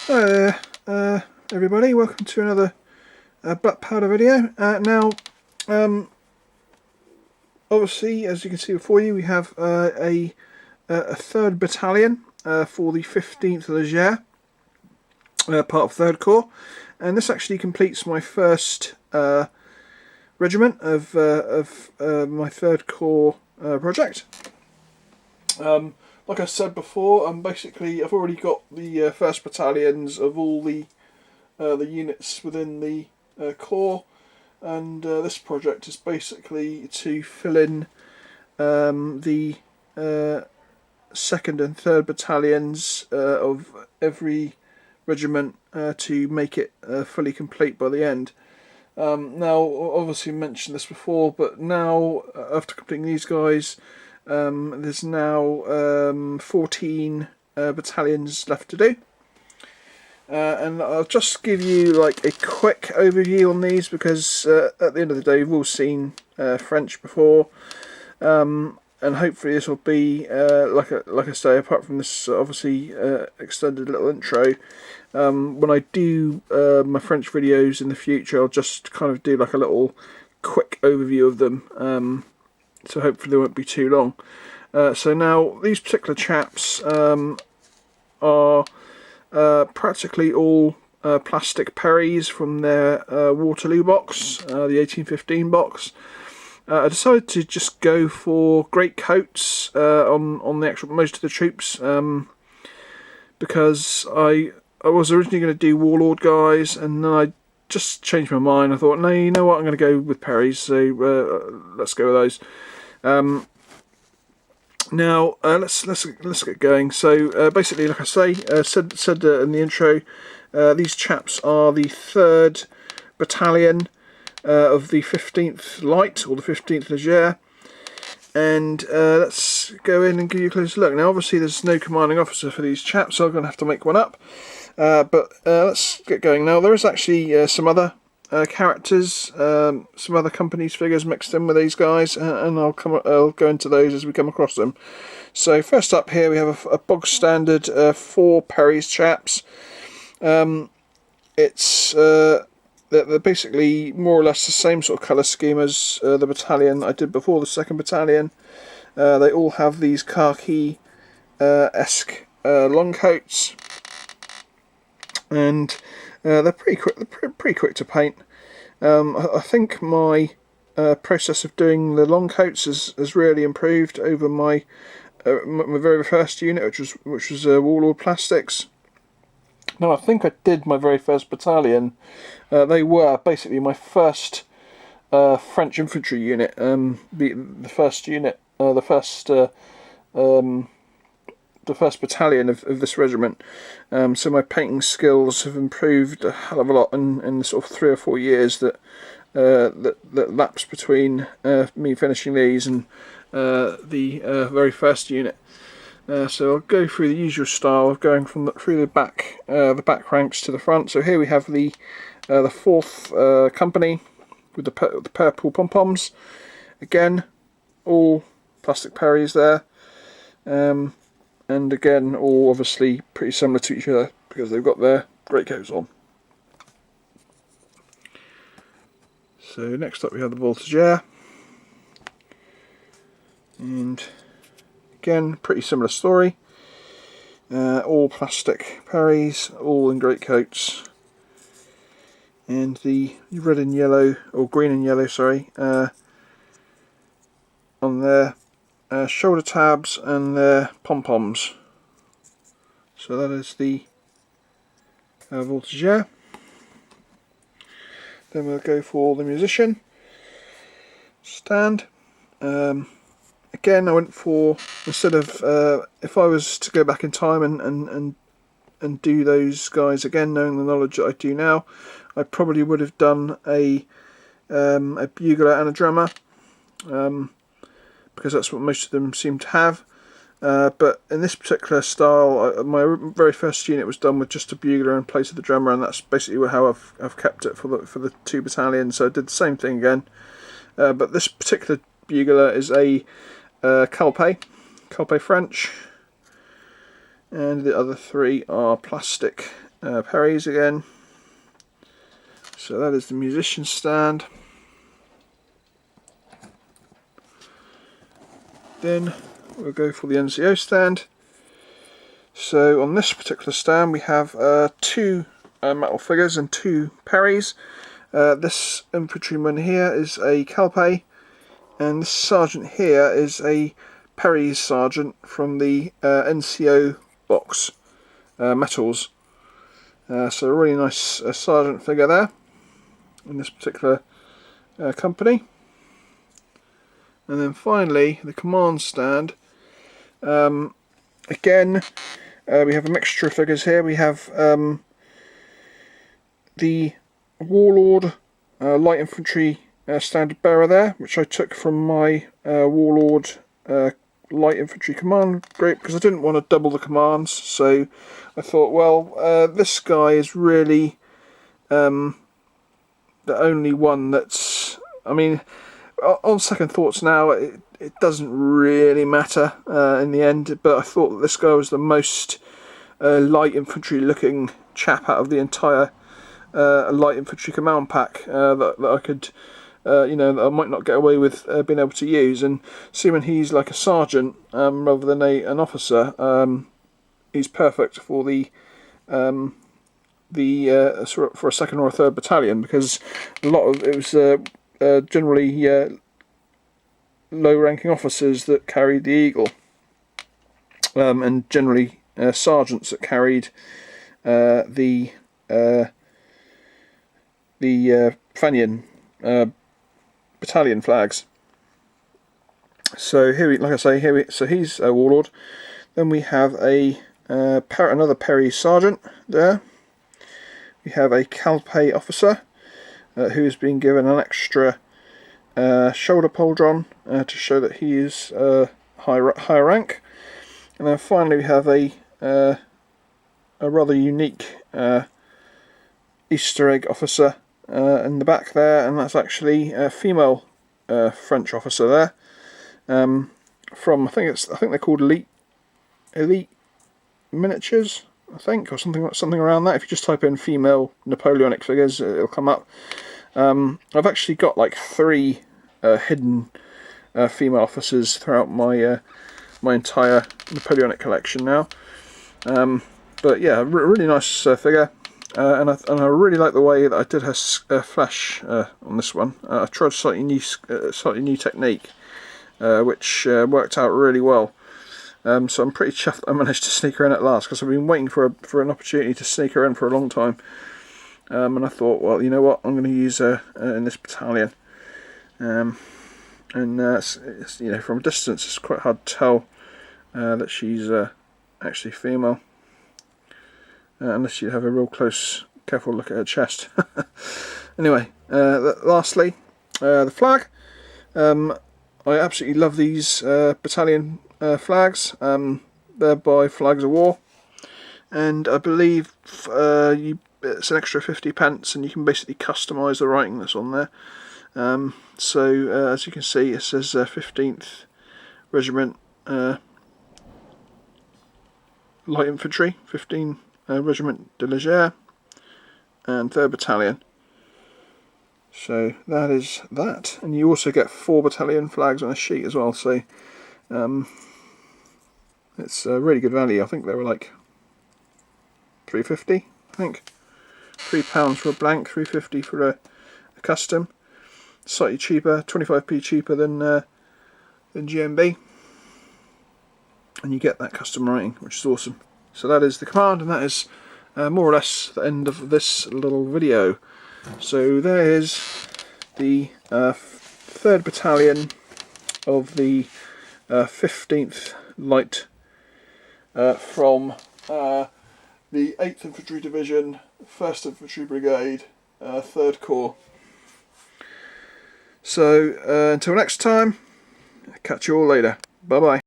Hi there, everybody. Welcome to another black powder video. Obviously, as you can see before you, we have a 3rd Battalion for the 15th Legere, part of 3rd Corps, and this actually completes my first regiment of my 3rd Corps project. Like I said before, basically I've already got the first battalions of all the units within the corps, and this project is basically to fill in the 2nd and 3rd battalions of every regiment to make it fully complete by the end. Now, obviously mentioned this before, but now after completing these guys, there's now 14 battalions left to do. And I'll just give you like a quick overview on these because at the end of the day we've all seen French before, and hopefully this will be like I say, apart from this obviously extended little intro, when I do my French videos in the future, I'll just kind of do like a little quick overview of them, so hopefully they won't be too long. So now these particular chaps are practically all plastic Perrys from their Waterloo box, the 1815 box. I decided to just go for great coats on the actual most of the troops, because I was originally going to do Warlord guys, and then I just changed my mind. I thought, no, you know what, I'm going to go with Perrys, so let's go with those. Now let's get going. So basically, like I say, said in the intro, these chaps are the 3rd Battalion of the 15th Light, or the 15th Legere, and let's go in and give you a closer look. Now obviously there's no commanding officer for these chaps, so I'm going to have to make one up, but let's get going. Now there is actually some other characters, some other companies' figures mixed in with these guys, and I'll go into those as we come across them. So first up here we have a bog standard 4 Perry's chaps. They're basically more or less the same sort of colour scheme as the battalion I did before, the 2nd Battalion. They all have these khaki esque long coats, and they're pretty quick. They're pretty quick to paint. I think my process of doing the long coats has really improved over my very first unit, which was Warlord plastics. Now I think I did my very first battalion. They were basically my first French infantry unit. The first unit, the first battalion of this regiment, so my painting skills have improved a hell of a lot in the sort of 3 or 4 years that lapsed between me finishing these and the very first unit. So I'll go through the usual style of going through the back ranks to the front. So here we have the 4th company with the purple pom-poms. Again, all plastic Perrys there. And again, all obviously pretty similar to each other because they've got their greatcoats on. So next up we have the Voltigeur, and again pretty similar story. All plastic Perrys, all in greatcoats, and the red and yellow, or green and yellow, sorry, on their shoulder tabs and their pom-poms. So that is the Voltigeur. Then we'll go for the musician stand. Again, I went for, instead of if I was to go back in time and do those guys again, knowing the knowledge that I do now, I probably would have done a bugler and a drummer, because that's what most of them seem to have. But in this particular style, my very first unit was done with just a bugler in place of the drummer, and that's basically how I've kept it for the 2 battalions. So I did the same thing again, but this particular bugler is a Calpe French, and the other 3 are plastic Perry's again. So that is the musician stand. Then we'll go for the NCO stand. So on this particular stand we have 2 metal figures and 2 Perrys. This infantryman here is a Calpe, and this sergeant here is a Perry's sergeant from the NCO box metals. So a really nice sergeant figure there in this particular company. And then finally the command stand. Again, we have a mixture of figures here. We have the Warlord light infantry standard bearer there, which I took from my Warlord light infantry command group because I didn't want to double the commands. So I thought, well, this guy is really the only one that's, I mean, on second thoughts now, it doesn't really matter in the end, but I thought that this guy was the most light infantry looking chap out of the entire light infantry command pack that I could, you know, that I might not get away with being able to use. And seeing he's like a sergeant rather than an officer, he's perfect for the for a second or a third battalion, because a lot of it was generally low-ranking officers that carried the Eagle, and generally sergeants that carried the Fenian battalion flags. So here, like I say, so he's a Warlord. Then we have another Perry sergeant there. We have a Calpe officer who's been given an extra shoulder pauldron to show that he is higher rank. And then finally we have a rather unique Easter egg officer in the back there, and that's actually a female French officer there. From I think they're called Elite Miniatures, I think, or something around that. If you just type in female Napoleonic figures, it'll come up. I've actually got like 3 hidden female officers throughout my my entire Napoleonic collection now. But yeah, really nice figure, and I really like the way that I did her flash on this one. I tried a slightly new technique, which worked out really well. So I'm pretty chuffed that I managed to sneak her in at last, because I've been waiting for an opportunity to sneak her in for a long time. And I thought, well, you know what, I'm going to use her in this battalion. And it's, you know, from a distance it's quite hard to tell that she's actually female, unless you have a real close, careful look at her chest. Anyway, lastly, the flag. I absolutely love these battalion flags. They're by Flags of War, and I believe it's an extra 50p, and you can basically customise the writing that's on there. So as you can see, it says 15th Regiment Light Infantry, 15 Regiment de Legere, and 3rd Battalion. So that is that, and you also get 4 battalion flags on a sheet as well. So it's a really good value. I think they were like £3.50. I think £3 for a blank, £3.50 for a custom. Slightly cheaper, 25p cheaper than GMB, and you get that custom writing, which is awesome. So that is the command, and that is more or less the end of this little video. So there is the 3rd Battalion of the 15th Light from the 8th Infantry Division, 1st Infantry Brigade, 3rd Corps. So until next time, catch you all later. Bye bye.